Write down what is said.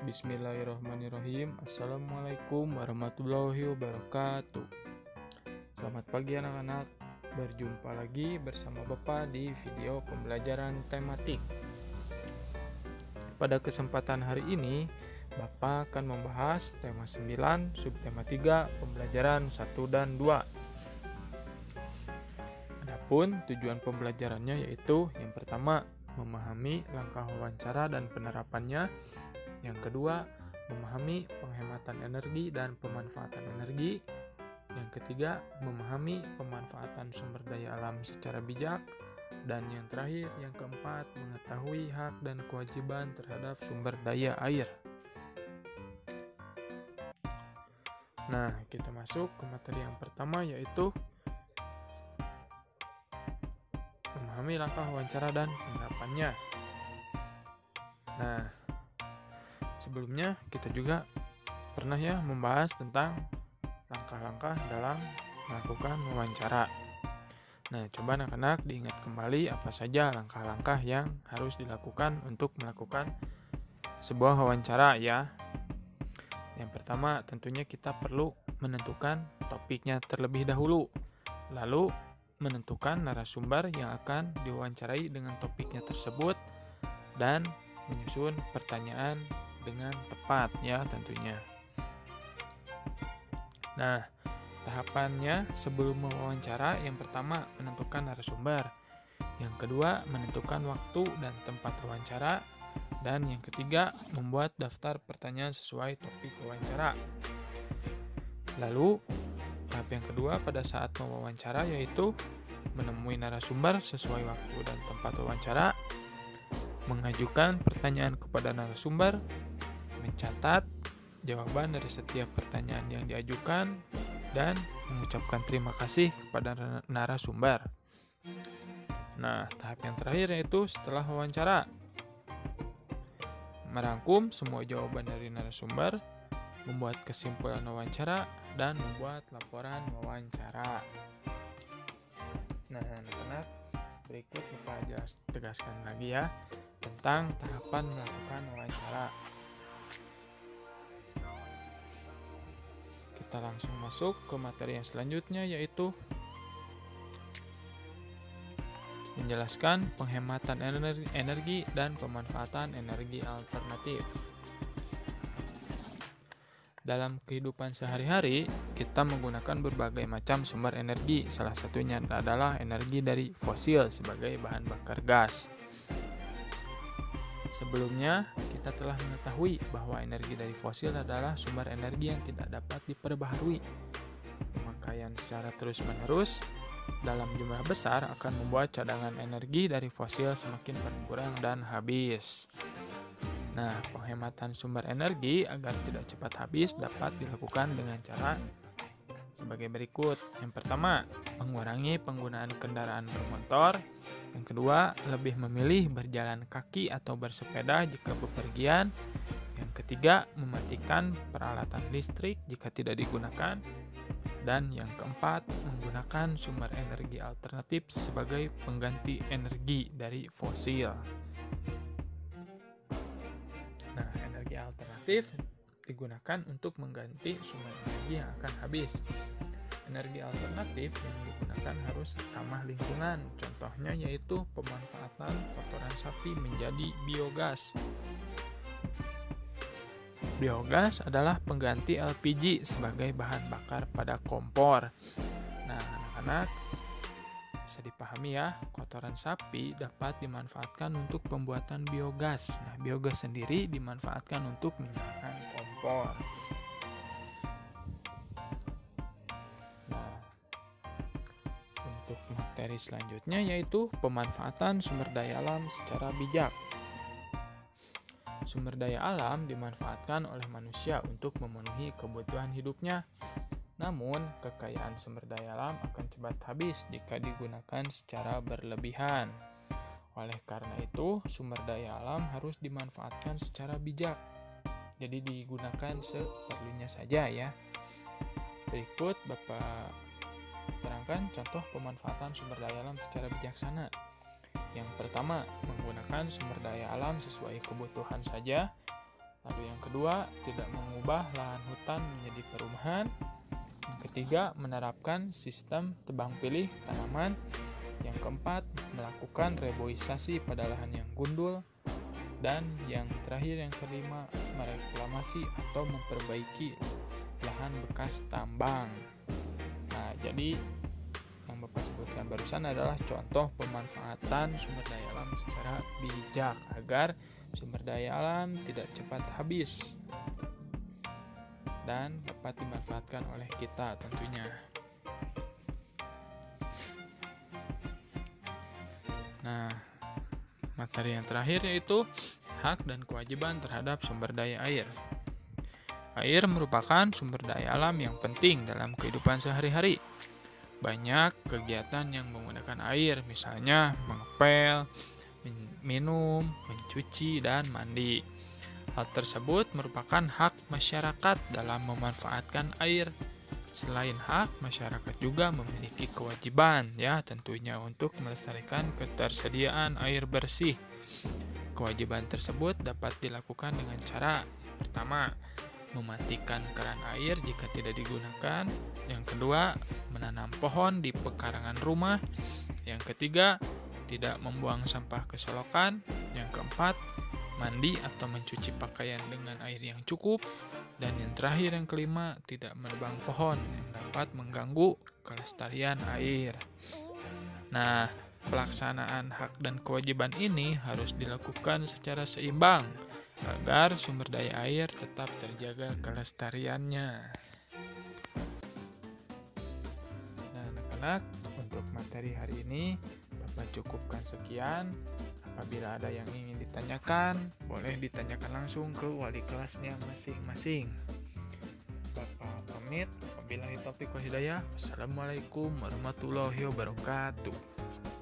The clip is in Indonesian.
Bismillahirrahmanirrahim. Assalamualaikum warahmatullahi wabarakatuh. Selamat pagi anak-anak. Berjumpa lagi bersama Bapak di video pembelajaran tematik. Pada kesempatan hari ini, Bapak akan membahas tema 9, subtema 3, pembelajaran 1 dan 2. Adapun tujuan pembelajarannya yaitu yang pertama, memahami langkah wawancara dan penerapannya. Yang kedua, memahami penghematan energi dan pemanfaatan energi. Yang ketiga, memahami pemanfaatan sumber daya alam secara bijak. Dan yang terakhir, yang keempat, mengetahui hak dan kewajiban terhadap sumber daya air. Nah, kita masuk ke materi yang pertama yaitu memahami langkah wawancara dan penerapannya. Nah, sebelumnya kita juga pernah membahas tentang langkah-langkah dalam melakukan wawancara. Nah, coba anak-anak diingat kembali apa saja langkah-langkah yang harus dilakukan untuk melakukan sebuah wawancara ya. Yang pertama, tentunya kita perlu menentukan topiknya terlebih dahulu. Lalu, menentukan narasumber yang akan diwawancarai dengan topiknya tersebut dan menyusun pertanyaan dengan tepat ya tentunya. Nah, tahapannya sebelum mewawancara, yang pertama menentukan narasumber, yang kedua menentukan waktu dan tempat wawancara, dan yang ketiga membuat daftar pertanyaan sesuai topik wawancara. Lalu tahap yang kedua pada saat mewawancara yaitu menemui narasumber sesuai waktu dan tempat wawancara, mengajukan pertanyaan kepada narasumber, mencatat jawaban dari setiap pertanyaan yang diajukan, dan mengucapkan terima kasih kepada narasumber. Nah, tahap yang terakhir yaitu setelah wawancara, merangkum semua jawaban dari narasumber, membuat kesimpulan wawancara, dan membuat laporan wawancara. Nah, anak-anak, berikut kita tegaskan lagi ya tentang tahapan melakukan wawancara. Kita langsung masuk ke materi yang selanjutnya yaitu menjelaskan penghematan energi dan pemanfaatan energi alternatif. Dalam kehidupan sehari-hari, kita menggunakan berbagai macam sumber energi. Salah satunya adalah energi dari fosil sebagai bahan bakar gas. Sebelumnya, kita telah mengetahui bahwa energi dari fosil adalah sumber energi yang tidak dapat diperbaharui. Pemakaian secara terus-menerus dalam jumlah besar akan membuat cadangan energi dari fosil semakin berkurang dan habis. Nah, penghematan sumber energi agar tidak cepat habis dapat dilakukan dengan cara sebagai berikut. Yang pertama, mengurangi penggunaan kendaraan bermotor. Yang kedua, lebih memilih berjalan kaki atau bersepeda jika bepergian. Yang ketiga, mematikan peralatan listrik jika tidak digunakan. Dan yang keempat, menggunakan sumber energi alternatif sebagai pengganti energi dari fosil. Nah, energi alternatif digunakan untuk mengganti sumber energi yang akan habis. Energi alternatif yang digunakan harus ramah lingkungan. Contohnya yaitu pemanfaatan kotoran sapi menjadi biogas. Biogas adalah pengganti LPG sebagai bahan bakar pada kompor. Nah, anak-anak, bisa dipahami ya, kotoran sapi dapat dimanfaatkan untuk pembuatan biogas. Nah, biogas sendiri dimanfaatkan untuk menyalakan kompor. Untuk materi selanjutnya yaitu pemanfaatan sumber daya alam secara bijak. Sumber daya alam dimanfaatkan oleh manusia untuk memenuhi kebutuhan hidupnya. Namun, kekayaan sumber daya alam akan cepat habis jika digunakan secara berlebihan. Oleh karena itu, sumber daya alam harus dimanfaatkan secara bijak. Jadi digunakan seperlunya saja ya. Berikut Bapak terangkan contoh pemanfaatan sumber daya alam secara bijaksana. Yang pertama, menggunakan sumber daya alam sesuai kebutuhan saja. Lalu yang kedua, tidak mengubah lahan hutan menjadi perumahan. Yang ketiga, menerapkan sistem tebang pilih tanaman. Yang keempat, melakukan reboisasi pada lahan yang gundul. Dan yang terakhir, yang kelima, mereklamasi atau memperbaiki lahan bekas tambang. Nah, jadi yang Bapak sebutkan barusan adalah contoh pemanfaatan sumber daya alam secara bijak agar sumber daya alam tidak cepat habis dan dapat dimanfaatkan oleh kita tentunya. Nah, materi yang terakhir yaitu hak dan kewajiban terhadap sumber daya air. Air merupakan sumber daya alam yang penting dalam kehidupan sehari-hari. Banyak kegiatan yang menggunakan air, misalnya mengepel, minum, mencuci, dan mandi. Hal tersebut merupakan hak masyarakat dalam memanfaatkan air. Selain hak, masyarakat juga memiliki kewajiban tentunya untuk melestarikan ketersediaan air bersih. Kewajiban tersebut dapat dilakukan dengan cara pertama, mematikan keran air jika tidak digunakan. Yang kedua, menanam pohon di pekarangan rumah. Yang ketiga, tidak membuang sampah ke selokan. Yang keempat, mandi atau mencuci pakaian dengan air yang cukup. Dan yang terakhir, yang kelima, tidak menebang pohon yang dapat mengganggu kelestarian air. Nah, pelaksanaan hak dan kewajiban ini harus dilakukan secara seimbang agar sumber daya air tetap terjaga kelestariannya. Nah, anak-anak, untuk materi hari ini Bapak cukupkan sekian. Apabila ada yang ingin ditanyakan, boleh ditanyakan langsung ke wali kelasnya masing-masing. Bapak pamit. Wabillahi taufiq wal hidayah. Wassalamualaikum warahmatullahi wabarakatuh.